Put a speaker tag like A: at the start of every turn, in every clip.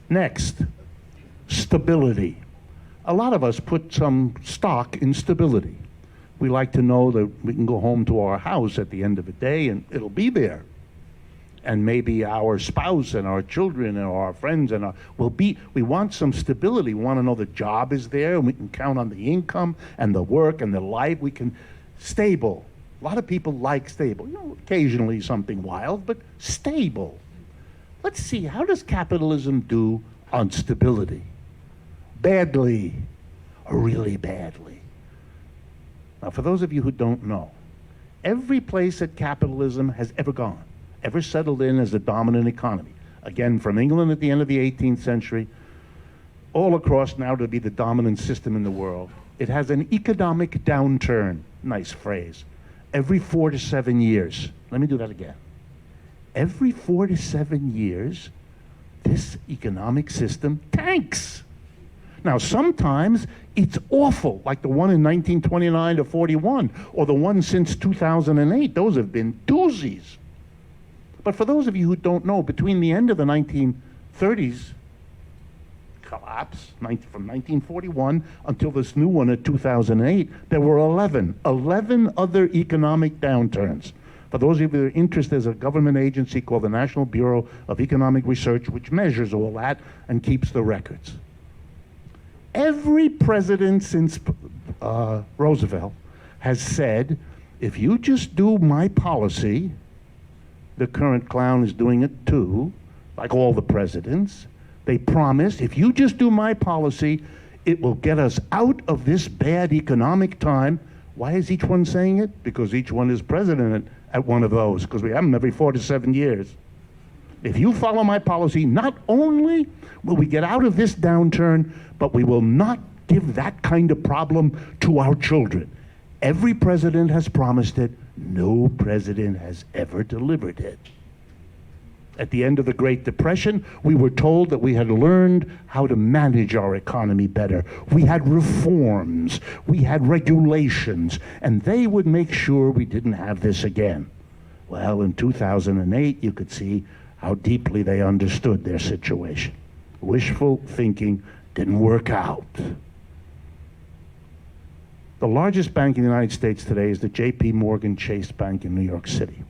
A: Next, stability. A lot of us put some stock in stability. We like to know that we can go home to our house at the end of the day and it'll be there. And maybe our spouse and our children and our friends and we want some stability. We want to know the job is there and we can count on the income and the work and the life. Stable. A lot of people like stable. Occasionally something wild, but stable. Let's see, how does capitalism do on stability? Badly, or really badly. Now, for those of you who don't know, every place that capitalism has ever gone, ever settled in as a dominant economy, again, from England at the end of the 18th century, all across now to be the dominant system in the world, it has an economic downturn, nice phrase, every 4 to 7 years. Let me do that again. Every 4 to 7 years, this economic system tanks. Now, sometimes it's awful, like the one in 1929 to 41, or the one since 2008. Those have been doozies. But for those of you who don't know, between the end of the 1930s collapse, from 1941 until this new one in 2008, there were 11 other economic downturns. For those of you that are interested, there's a government agency called the National Bureau of Economic Research, which measures all that and keeps the records. Every president since Roosevelt has said, if you just do my policy, the current clown is doing it too, like all the presidents, they promise, if you just do my policy, it will get us out of this bad economic time. Why is each one saying it? Because each one is president at one of those, because we have them every 4 to 7 years. If you follow my policy, not only will we get out of this downturn, but we will not give that kind of problem to our children. Every president has promised it. No president has ever delivered it. At the end of the Great Depression, we were told that we had learned how to manage our economy better. We had reforms, we had regulations, and they would make sure we didn't have this again. Well, in 2008, you could see how deeply they understood their situation. Wishful thinking didn't work out. The largest bank in the United States today is the J.P. Morgan Chase Bank in New York City.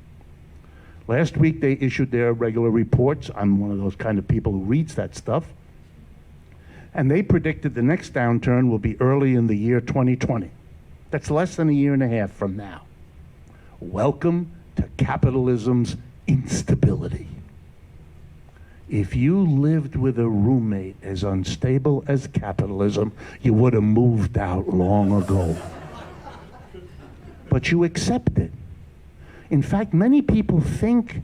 A: Last week they issued their regular reports. I'm one of those kind of people who reads that stuff. And they predicted the next downturn will be early in the year 2020. That's less than a year and a half from now. Welcome to capitalism's instability. If you lived with a roommate as unstable as capitalism, you would have moved out long ago. But you accept it. In fact, many people think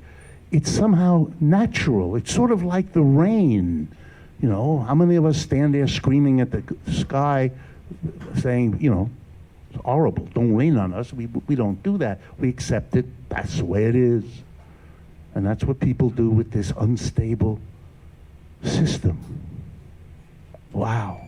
A: it's somehow natural. It's sort of like the rain. You know, how many of us stand there screaming at the sky saying, you know, it's horrible, don't rain on us. We don't do that. We accept it. That's the way it is. And that's what people do with this unstable system. Wow.